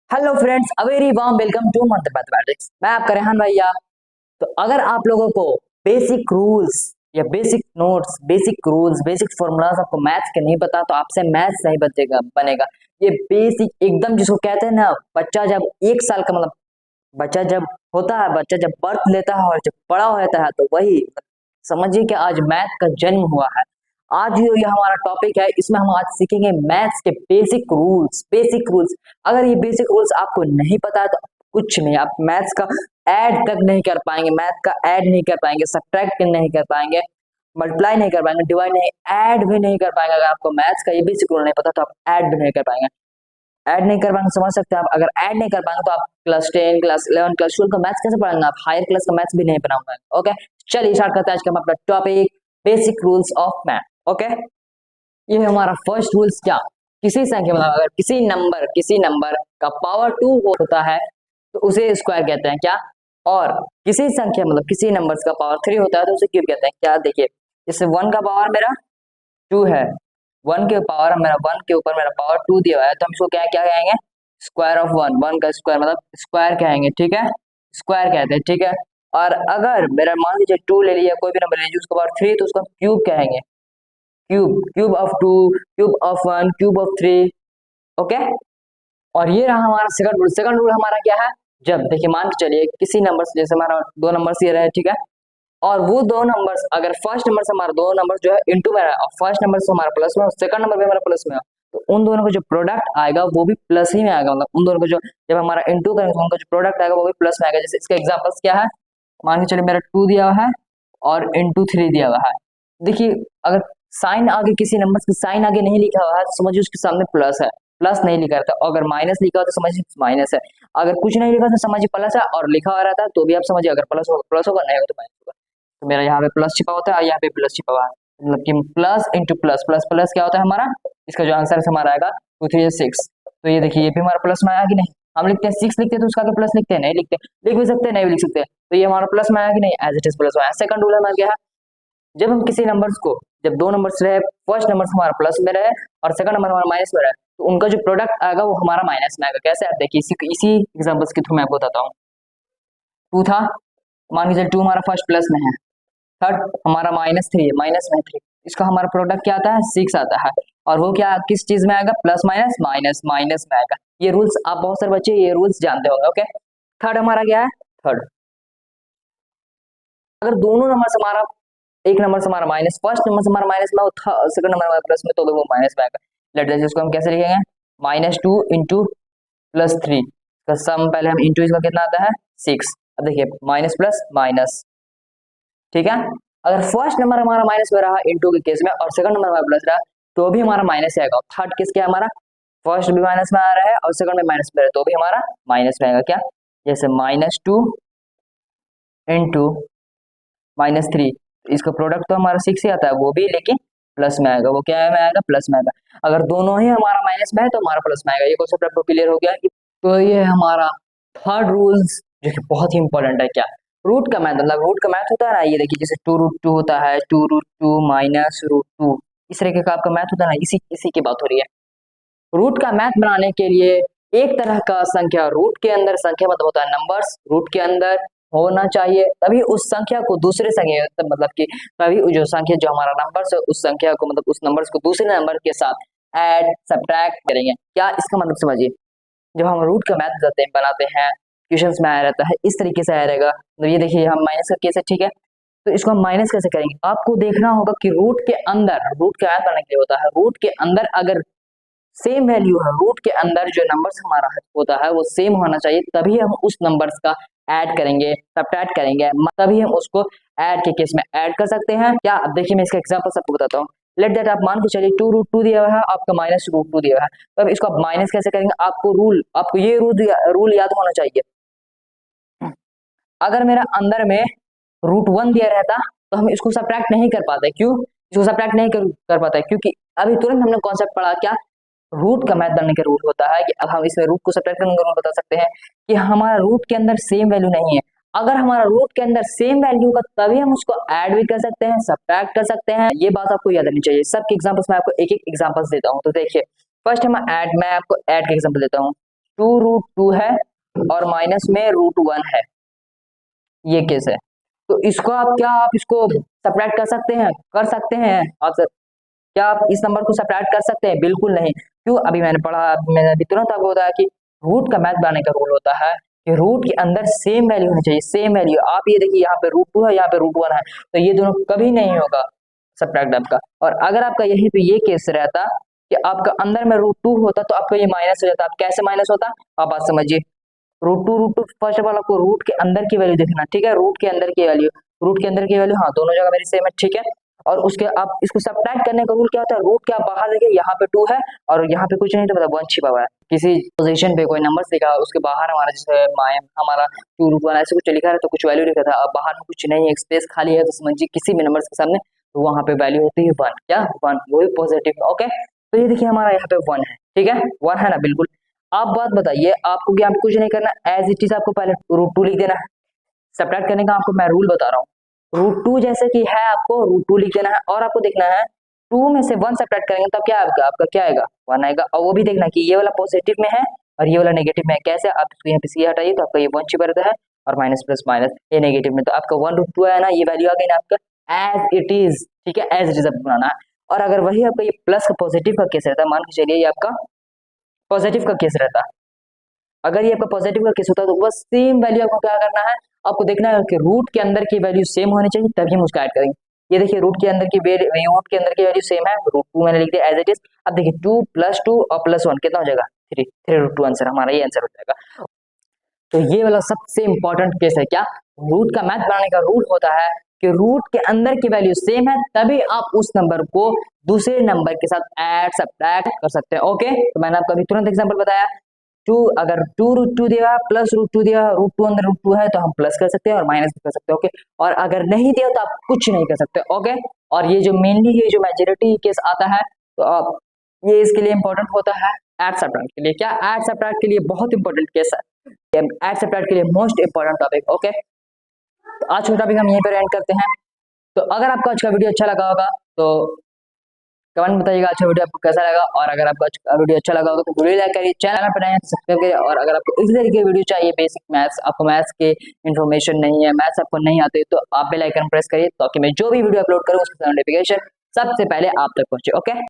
Hello friends, a very warm welcome to Mantra mathematics. मैं आपका रेहान भैया। तो अगर आप लोगों को बेसिक रूल्स या basic notes, basic rules, basic formulas आपको मैथ्स के नहीं पता तो आपसे मैथ्स नहीं बनेगा। ये बेसिक एकदम जिसको कहते हैं ना, बच्चा जब 1 साल का मतलब बच्चा जब होता है, बच्चा जब बर्थ लेता है और जब बड़ा होता है तो वही समझिए कि आज मैथ का जन्म हुआ है। आज जो ये हमारा टॉपिक है, इसमें हम आज सीखेंगे मैथ्स के बेसिक रूल्स। बेसिक रूल्स, अगर ये बेसिक रूल्स आपको नहीं पता है तो कुछ नहीं, आप मैथ्स का ऐड तक नहीं कर पाएंगे, मैथ का ऐड नहीं कर पाएंगे, सब्ट्रैक्ट नहीं कर पाएंगे, मल्टीप्लाई नहीं कर पाएंगे, डिवाइड नहीं, ऐड भी नहीं कर पाएंगे। अगर आपको मैथ्स का ये बेसिक रूल नहीं पता तो आप ऐड भी नहीं कर पाएंगे। ऐड नहीं कर पाएंगे, समझ सकते हैं आप। अगर ऐड नहीं कर पाएंगे तो आप क्लास 10, क्लास 11, क्लास 12 का मैथ्स कैसे पढ़ेंगे? आप हायर क्लास का मैथ्स भी नहीं बना पाएंगे। ओके, चलिए स्टार्ट करते हैं आज का हम अपना topic, basic rules of math. Okay, ये हमारा फर्स्ट रूल्स क्या, किसी संख्या मतलब अगर किसी नंबर का पावर 2 होता है तो उसे स्क्वायर कहते हैं क्या, और किसी संख्या मतलब किसी नंबर्स का पावर 3 होता है तो उसे क्यूब कहते हैं क्या। देखिए, जैसे 1 का पावर मेरा 2 है, 1 के पावर मेरा 1 के ऊपर मेरा पावर 2 दिया हुआ है तो हम इसको क्या क्या कहेंगे? स्क्वायर ऑफ 1, 1 का स्क्वायर मतलब स्क्वायर कहेंगे, ठीक है, स्क्वायर कहते हैं, ठीक है। और अगर मेरा मान लीजिए 2 ले लिया, कोई भी नंबर ले लीजिए, उसका पावर 3 तो उसको क्यूब कहेंगे, cube, cube of 2, cube of 1, cube of 3। Okay, और ये रहा हमारा सेकंड रूल। सेकंड रूल हमारा क्या है? जब देखिए मान के चलिए किसी नंबर से, जैसे हमारा 2 नंबर ये रहे, ठीक है, और वो 2 नंबर्स अगर फर्स्ट नंबर से हमारा 2 नंबर जो है इंटू में रहा और फर्स्ट नंबर से हमारा प्लस में और सेकंड नंबर पे हमारा प्लस में है, तो उन दोनों का जो प्रोडक्ट आएगा वो भी प्लस ही में आएगा। मतलब उन दोनों का जो जब हमारा इंटू करेंगे तो उनका जो प्रोडक्ट आएगा वो भी प्लस में आएगा। जैसे इसका एग्जांपल्स क्या है, मान के चलिए मेरा 2 दिया हुआ है और इंटू 3 दिया हुआ है। देखिए, अगर साइन आगे किसी नंबर की साइन आगे नहीं लिखा हुआ है तो समझिए उसके सामने प्लस है, प्लस नहीं लिखा रहता। अगर माइनस लिखा हो तो समझिए माइनस है, अगर कुछ नहीं लिखा तो समझिए प्लस है, और लिखा हुआ रहता है तो भी आप समझिए अगर प्लस होगा प्लस होगा, नहीं होगा तो माइनस होगा। तो मेरा यहाँ पे प्लस छिपा होता है और यहाँ पे प्लस छिपा हुआ है, मतलब कि plus into plus, plus plus क्या होता है हमारा, इसका जो आंसर हमारा आएगा 2 3 6। तो ये देखिए, ये भी हमारा प्लस में आया कि नहीं? हम लिखते हैं 6 लिखते हैं तो उसका आगे प्लस लिखते हैं, नहीं लिखते, लिख भी सकते हैं नहीं भी लिख सकते हैं। तो ये हमारा प्लस में आया कि नहीं? एज इट इज प्लस में आया। सेकंड रूल हमारा क्या है? जब हम किसी नंबर्स को, जब 2 नंबर्स रहे, फर्स्ट नंबर हमारा प्लस में रहे और सेकंड नंबर हमारा माइनस में रहे, तो उनका जो प्रोडक्ट आएगा वो हमारा माइनस में आएगा। कैसे? आप देखिए, इसी एग्जांपल्स के थ्रू मैं आपको बताता हूँ। 2 था, मान लीजिए 2 हमारा फर्स्ट प्लस में है, थर्ड हमारा -3 है, माइनस में 3, इसका हमारा प्रोडक्ट क्या आता है? 6 आता है। और वो क्या किस चीज में आएगा? प्लस माइनस माइनस माइनस में आएगा। ये रूल्स आप बहुत सारे बच्चे ये रूल्स जानते होंगे। ओके, थर्ड हमारा क्या है? थर्ड, अगर दोनों नंबर से हमारा, एक नंबर से हमारा माइनस, फर्स्ट नंबर से हमारा माइनस में, सेकंड नंबर हमारा प्लस में, तो वो माइनस में आएगा। लेट दैट, इसको हम कैसे लिखेंगे? -2 इंटू +3 का सम, पहले हम इंटू, इसका कितना आता है? 6। अब देखिए माइनस प्लस माइनस, ठीक है। अगर फर्स्ट नंबर हमारा माइनस में रहा इंटू के केस में और सेकंड नंबर हमारा प्लस रहा तो भी हमारा माइनस आएगा। थर्ड केस क्या है हमारा? फर्स्ट भी माइनस में आ रहा है और सेकंड में माइनस में रहा है तो भी हमारा माइनस में आएगा। क्या? जैसे -2 इंटू -3, इसका प्रोडक्ट तो हमारा 6 ही आता है, वो भी लेकिन प्लस में आएगा। वो क्या है में आएगा? प्लस में आएगा। अगर दोनों ही हमारा माइनस में है तो हमारा प्लस में आएगा। ये कॉन्सेप्ट आपको क्लियर हो गया? तो ये हमारा थर्ड रूल्स जो कि बहुत ही इंपॉर्टेंट है। क्या? रूट का मैथ, मतलब रूट का मैथ होता है ना, ये देखिए जैसे 2√2 होता है, 2√2 -√2, इस तरीके का आपका मैथ होता है ना, इसी इसी की बात हो रही है। रूट का मैथ बनाने के लिए एक तरह का संख्या रूट के अंदर, संख्या मतलब होता है नंबर्स, रूट के अंदर होना चाहिए, तभी उस संख्या को दूसरे संख्या मतलब कि तभी जो संख्या जो हमारा नंबर्स है उस संख्या को मतलब उस नंबर्स को दूसरे नंबर के साथ ऐड सब्ट्रैक्ट करेंगे। क्या इसका मतलब समझिए? जब हम रूट का मैथ बनाते हैं, क्वेश्चंस में आया रहता है, इस तरीके से आया रहेगा। तो ये देखिए हम माइनस का केस है, ठीक है, तो इसको हम माइनस कैसे करेंगे? आपको देखना होगा कि रूट के अंदर, रूट का मैथ बनाने के लिए होता है, रूट के अंदर अगर सेम वैल्यू है, रूट के अंदर जो नंबर्स हमारा होता है वो सेम होना चाहिए, तभी हम उस नंबर्स का ऐड करेंगे, सब्ट्रैक्ट करेंगे, तभी हम उसको ऐड के केस में ऐड कर सकते हैं। क्या? अब देखिए मैं इसका एग्जांपल आपको बताता हूँ। लेट दैट, आप मान के चलिए 2√2 दिया हुआ है, आपका -√2 दिया हुआ है, तो अब इसको आप माइनस कैसे करेंगे? आपको ये रूल याद होना चाहिए। अगर मेरा अंदर में √1 दिया रहता तो हम इसको सब्ट्रैक्ट नहीं कर पाते। क्यों इसको सब्ट्रैक्ट नहीं कर पाते? क्योंकि अभी तुरंत हमने कॉन्सेप्ट पढ़ा, क्या? रूट का मैथ बनने का रूल होता है कि अब हम इसमें रूट को सब्ट्रैक्ट करने का रूल बता सकते हैं कि हमारा रूट के अंदर सेम वैल्यू नहीं है। अगर हमारा रूट के अंदर सेम वैल्यू का तभी हम उसको ऐड भी कर सकते हैं, सब्ट्रैक्ट कर सकते हैं। ये बात आपको याद रखनी चाहिए। सबके एग्जांपल्स मैं आपको एक एक एग्जांपल्स देता हूँ। तो देखिए, फर्स्ट हम ऐड, मैं आपको ऐड का एग्जांपल देता हूँ। 2√2 है और माइनस में √1 है, ये केस है। तो इसको आप इसको सब्ट्रैक्ट कर सकते हैं आप क्या आप इस नंबर को सब्ट्रैक्ट कर सकते हैं? बिल्कुल नहीं। क्यों? अभी मैंने अभी तुरंत आपको बताया कि रूट का मैथ बनाने का रूल होता है कि रूट के अंदर सेम वैल्यू होनी चाहिए, सेम वैल्यू। आप ये देखिए, यहाँ पे √2 है, यहाँ पे √1 है, तो ये दोनों कभी नहीं होगा सब्ट्रैक्ट आपका। और अगर आपका यहीं पे ये केस रहता कि आपका अंदर में √2 होता तो आपका ये माइनस हो जाता। आप कैसे माइनस होता आप बात समझिए। √2 फर्स्ट ऑफ ऑल आपको रूट के अंदर की वैल्यू देखना, ठीक है, रूट के अंदर की वैल्यू, हाँ दोनों जगह मेरी सेम है, ठीक है। और उसके आप इसको सब्ट्रैक्ट करने का रूल क्या होता है? रूट के आप बाहर देखिए, यहाँ पे 2 है और यहाँ पे कुछ नहीं, तो मतलब 1 छिपा हुआ है। किसी पोजीशन पे कोई नंबर लिखा है, उसके बाहर हमारा जैसे हमारा 2√1 ऐसे कुछ लिखा है, तो कुछ वैल्यू लिखा था। अब बाहर में कुछ नहीं है, स्पेस खाली है, तो समझिए किसी भी नंबर के सामने तो वहाँ पे वैल्यू होती है 1, क्या 1, वही पॉजिटिव। ओके, तो ये देखिए हमारा यहाँ पे 1 है, ठीक है, 1 है ना, बिल्कुल। आप बात बताइए, आपको क्या कुछ नहीं करना, एज इट इज आपको पहले √2 लिख देना है। सब्ट्रैक्ट करने का आपको मैं रूल बता रहा हूँ। √2 जैसे कि है, आपको √2 लिख देना है और आपको देखना है 2 में से 1 सब्ट्रैक्ट करेंगे तब क्या आएगा? आपका क्या आएगा? 1 आएगा। और वो भी देखना कि ये वाला पॉजिटिव में है और ये वाला नेगेटिव में है। कैसे? आप इसको यहाँ पे सी हटाइए तो आपका ये 1 छिपा रहता है और माइनस प्लस माइनस ये नेगेटिव में, तो आपका 1√2 है ना, ये वैल्यू आ गई ना आपका एज इट इज, ठीक है, एज इट इज आपको बनाना है। और अगर वही आपका ये प्लस का पॉजिटिव का केस रहता है, मान के चलिए ये आपका पॉजिटिव का केस रहता है, अगर ये आपका पॉजिटिव का केस होता है तो बस सेम वैल्यू आपको क्या करना है, आपको देखना है कि रूट के अंदर की वैल्यू सेम होनी चाहिए, तभी हम उसका ऐड करेंगे। ये देखिए रूट के अंदर की वैल्यू सेम है, √2 मैंने लिख दिया एज इट इज। अब देखिए 2 + 2 और +1 कितना हो जाएगा? 3 √2 आंसर हमारा, ये आंसर हो जाएगा। तो ये वाला सबसे इंपॉर्टेंट केस है, क्या रूट का मैथ बनाने का रूल होता है कि रूट के अंदर की वैल्यू सेम है, तभी आप उस नंबर को दूसरे नंबर के साथ ऐड सब्ट्रैक्ट कर सकते हैं। ओके, तो मैंने आपको अभी तुरंत एग्जांपल बताया। अगर 2√2 दिया प्लस √2 दिया, √2 अंदर √2 है तो हम प्लस कर सकते हैं और माइनस भी कर सकते हैं। ओके, और अगर नहीं दिया तो आप कुछ नहीं कर सकते। ओके, और ये जो मेनली ये जो मेजॉरिटी केस आता है, तो आप ये इसके लिए इंपॉर्टेंट होता है ऐड सब्ट्रैक्ट के लिए। क्या ऐड सब्ट्रैक्ट के लिए बहुत इंपॉर्टेंट केस है, ऐड सब्ट्रैक्ट के लिए मोस्ट इंपॉर्टेंट टॉपिक। ओके, तो आज का टॉपिक हम यहीं पर एंड करते हैं। तो अगर आपको आज का वीडियो अच्छा लगा होगा तो कमेंट में बताइएगा अच्छा वीडियो आपको कैसा लगा, और अगर आपको आज का वीडियो अच्छा लगा होगा तो वीडियो लाइक करिए, चैनल पर नए हैं तो सब्सक्राइब करिए। और अगर आपको इस तरीके की वीडियो चाहिए, बेसिक मैथ्स, आपको मैथ्स के इन्फॉर्मेशन नहीं है, मैथ्स आपको नहीं आते, तो आप बेल आइकन प्रेस करिए ताकि मैं जो भी वीडियो अपलोड करूँ उसका नोटिफिकेशन सबसे पहले आप तक पहुंचे। ओके।